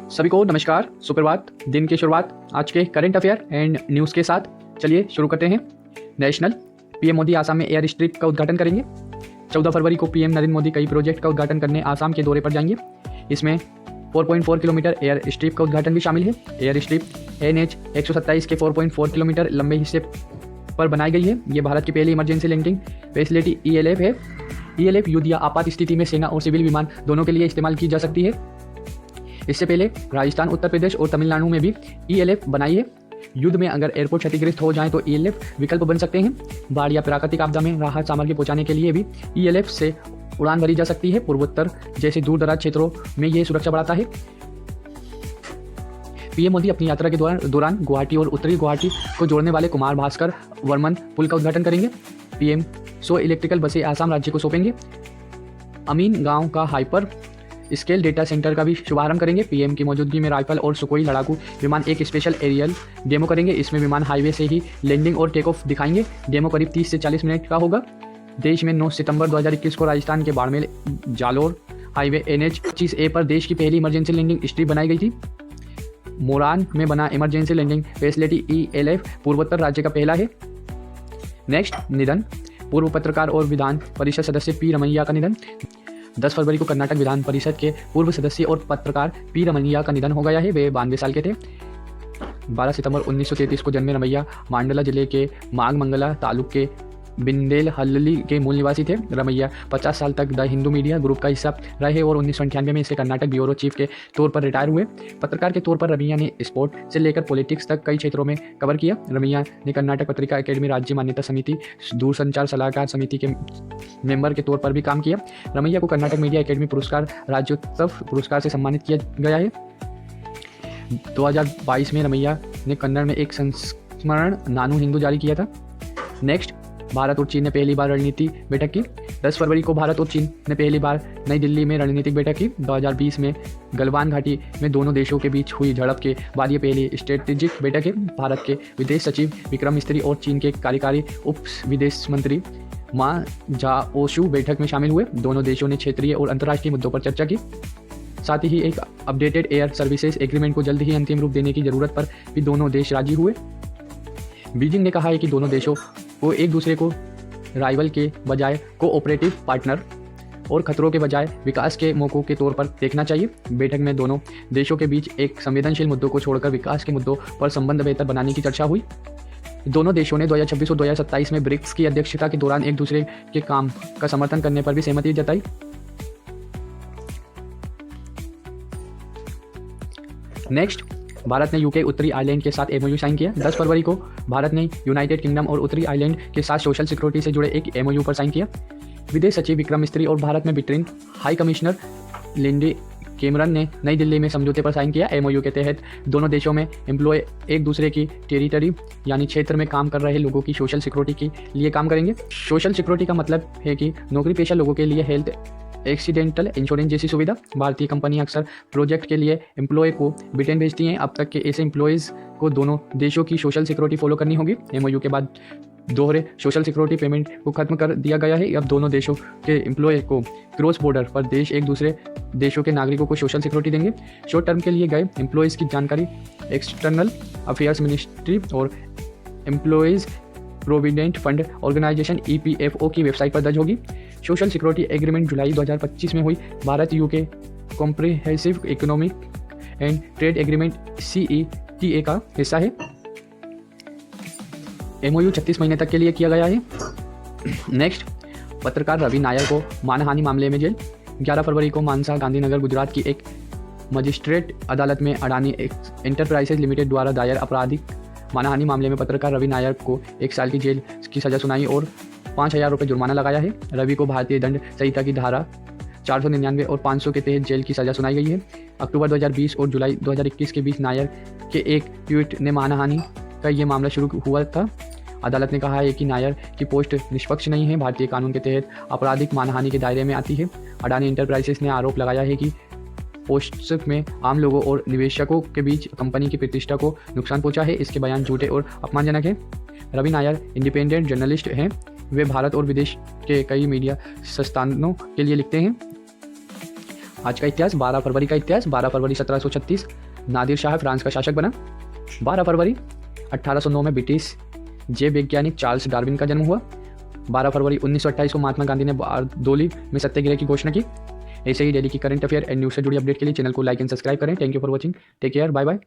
सभी को नमस्कार, सुप्रभात। दिन की शुरुआत आज के करंट अफेयर एंड न्यूज़ के साथ चलिए शुरू करते हैं। नेशनल पीएम मोदी आसाम में एयर स्ट्रिप का उद्घाटन करेंगे। 14 फरवरी को पीएम नरेंद्र मोदी कई प्रोजेक्ट का उद्घाटन करने आसाम के दौरे पर जाएंगे। इसमें 4.4 किलोमीटर एयर स्ट्रिप का उद्घाटन भी शामिल है। एयर स्ट्रिप NH 127 के 4.4 किलोमीटर लंबे हिस्से पर बनाई गई है। ये भारत की पहली इमरजेंसी लैंडिंग फैसिलिटी ELF है। ELF युद्ध या आपात स्थिति में सेना और सिविल विमान दोनों के लिए इस्तेमाल की जा सकती है। इससे पहले राजस्थान, उत्तर प्रदेश और तमिलनाडु में भी ELF बनाई है। युद्ध में अगर एयरपोर्ट क्षतिग्रस्त हो जाए तो ELF विकल्प बन सकते हैं। बाढ़ या प्राकृतिक आपदा में राहत सामग्री पहुंचाने के लिए भी ELF से उड़ान भरी जा सकती है। पूर्वोत्तर जैसे दूर दराज क्षेत्रों में ये सुरक्षा बढ़ाता है। पीएम मोदी अपनी यात्रा के दौरान गुवाहाटी और उत्तरी गुवाहाटी को जोड़ने वाले कुमार भास्कर वर्मन पुल का उद्घाटन करेंगे। पीएम 100 इलेक्ट्रिकल बसें आसाम राज्य को सौंपेंगे। अमीन गांव का हाइपर स्केल डेटा सेंटर का भी शुभारंभ करेंगे। पीएम की मौजूदगी में राइफल और सुकोई लड़ाकू विमान एक स्पेशल एरियल डेमो करेंगे। इसमें विमान हाईवे से ही लैंडिंग और टेक ऑफ दिखाएंगे। डेमो करीब 30 से 40 मिनट का होगा। देश में 9 सितंबर 2021 को राजस्थान के Barmer Jalore highway NH 25A पर देश की पहली इमरजेंसी लैंडिंग स्ट्रिप बनाई गई थी। मोरान में बना इमरजेंसी लैंडिंग फैसिलिटी ELF पूर्वोत्तर राज्य का पहला है। नेक्स्ट, निधन। पूर्व पत्रकार और विधान परिषद सदस्य P रमैया का निधन। 10 फरवरी को कर्नाटक विधान परिषद के पूर्व सदस्य और पत्रकार P रमैया का निधन हो गया है। वे 92 साल के थे। 12 सितंबर 1933 को जन्मे रमैया मांडला जिले के माघमंगला तालुक के बिंदेल हल्ली के मूल निवासी थे। रमैया 50 साल तक द हिंदू मीडिया ग्रुप का हिस्सा रहे और 1998 में इसके कर्नाटक ब्यूरो चीफ के तौर पर रिटायर हुए। पत्रकार के तौर पर रमैया ने स्पोर्ट से लेकर पॉलिटिक्स तक कई क्षेत्रों में कवर किया। रमैया ने कर्नाटक पत्रिका अकेडमी, राज्य मान्यता समिति, दूरसंचार सलाहकार समिति के मेंबर के तौर पर भी काम किया। रमैया को कर्नाटक मीडिया अकेडमी पुरस्कार, राज्योत्सव पुरस्कार से सम्मानित किया गया है। 2022 में रमैया ने कन्नड़ में एक संस्मरण नानू हिंदू जारी किया था। नेक्स्ट, भारत और चीन ने पहली बार रणनीति बैठक की। 10 फरवरी को भारत और चीन ने पहली बार नई दिल्ली में रणनीतिक बैठक की। 2020 में गलवान घाटी में दोनों देशों के बीच हुई झड़प के बाद ये पहली स्ट्रेटेजिक बैठक है। भारत के विदेश सचिव विक्रम मिस्री और चीन के कार्यकारी उप विदेश मंत्री मा जाओशू बैठक में शामिल हुए। दोनों देशों ने क्षेत्रीय और अंतर्राष्ट्रीय मुद्दों पर चर्चा की। साथ ही एक अपडेटेड एयर सर्विसेज एग्रीमेंट को जल्द ही अंतिम रूप देने की जरूरत पर भी दोनों देश राजी हुए। बीजिंग ने कहा है कि दोनों देशों को एक दूसरे को राइवल के बजाय कोऑपरेटिव पार्टनर और खतरों के बजाय विकास के मौकों के तौर पर देखना चाहिए। बैठक में दोनों देशों के बीच एक संवेदनशील मुद्दों को छोड़कर विकास के मुद्दों पर संबंध बेहतर बनाने की चर्चा हुई। दोनों देशों ने 2026 और 2027 में ब्रिक्स की अध्यक्षता के दौरान एक दूसरे के काम का समर्थन करने पर भी सहमति जताई। नेक्स्ट, भारत ने UK उत्तरी आयरलैंड के साथ MOU साइन किया। 10 फरवरी को भारत ने यूनाइटेड किंगडम और उत्तरी आयरलैंड के साथ सोशल सिक्योरिटी से जुड़े एक MOU पर साइन किया। विदेश सचिव विक्रम मिस्री और भारत में बिटरीन हाई कमिश्नर लिंडी कैमरन ने नई दिल्ली में समझौते पर साइन किया। MOU के तहत दोनों देशों में एम्प्लॉय एक दूसरे की टेरिटरी यानी क्षेत्र में काम कर रहे लोगों की सोशल सिक्योरिटी के लिए काम करेंगे। सोशल सिक्योरिटी का मतलब है कि नौकरी पेशा लोगों के लिए हेल्थ, एक्सीडेंटल इंश्योरेंस जैसी सुविधा। भारतीय कंपनी अक्सर प्रोजेक्ट के लिए एम्प्लॉय को ब्रिटेन भेजती हैं। अब तक के ऐसे एम्प्लॉयज़ को दोनों देशों की सोशल सिक्योरिटी फॉलो करनी होगी। MOU के बाद दोहरे सोशल सिक्योरिटी पेमेंट को खत्म कर दिया गया है। अब दोनों देशों के एम्प्लॉय को क्रॉस बॉर्डर पर देश एक दूसरे देशों के नागरिकों को सोशल सिक्योरिटी देंगे। शॉर्ट टर्म के लिए गए एम्प्लॉयज़ की जानकारी एक्सटर्नल अफेयर्स मिनिस्ट्री और employees provident fund organisation EPFO की वेबसाइट पर दर्ज होगी। सोशल सिक्योरिटी एग्रीमेंट जुलाई 2025 में हुई Bharat UK comprehensive economic and trade agreement CETA का हिस्सा है। MOU 36 महीने तक के लिए किया गया है। नेक्स्ट, पत्रकार रवि नायर को मानहानि मामले में जेल। 11 फरवरी को मानसा, गांधीनगर, गुजरात की एक मजिस्ट्रेट अदालत में अडानी एंटरप्राइजेज लिमिटेड द्वारा दायर आपराधिक मानहानि मामले में पत्रकार रवि नायर को 1 साल की जेल की सजा सुनाई और 5,000 रुपये जुर्माना लगाया है। रवि को भारतीय दंड संहिता की धारा 499 और 500 के तहत जेल की सजा सुनाई गई है। अक्टूबर 2020 और जुलाई 2021 के बीच नायर के एक ट्वीट ने मानहानि का ये मामला शुरू हुआ था। अदालत ने कहा है कि नायर की पोस्ट निष्पक्ष नहीं है, भारतीय कानून के तहत आपराधिक मानहानि के दायरे में आती है। अडानी एंटरप्राइजेस ने आरोप लगाया है कि पोस्ट में आम लोगों और निवेशकों के बीच कंपनी की प्रतिष्ठा को नुकसान पहुंचा है। इसके बयान झूठे और अपमानजनक हैं। रवि नायर इंडिपेंडेंट जर्नलिस्ट हैं। वे भारत और विदेश के कई मीडिया संस्थानों के लिए लिखते हैं। आज का इतिहास, 12 फरवरी का इतिहास। 12 फरवरी 1736 नादिर शाह फ्रांस का शासक बना। 12 फरवरी 1809 में ब्रिटिश जैव वैज्ञानिक चार्ल्स डार्विन का जन्म हुआ। 12 फरवरी 1928 को महात्मा गांधी ने बारदोली में सत्याग्रह की घोषणा की। ऐसे ही डेली की करंट अफेयर एंड न्यूज से जुड़ी अपडेट के लिए चैनल को लाइक एंड सब्सक्राइब करें। Thank you for watching, take care, bye bye.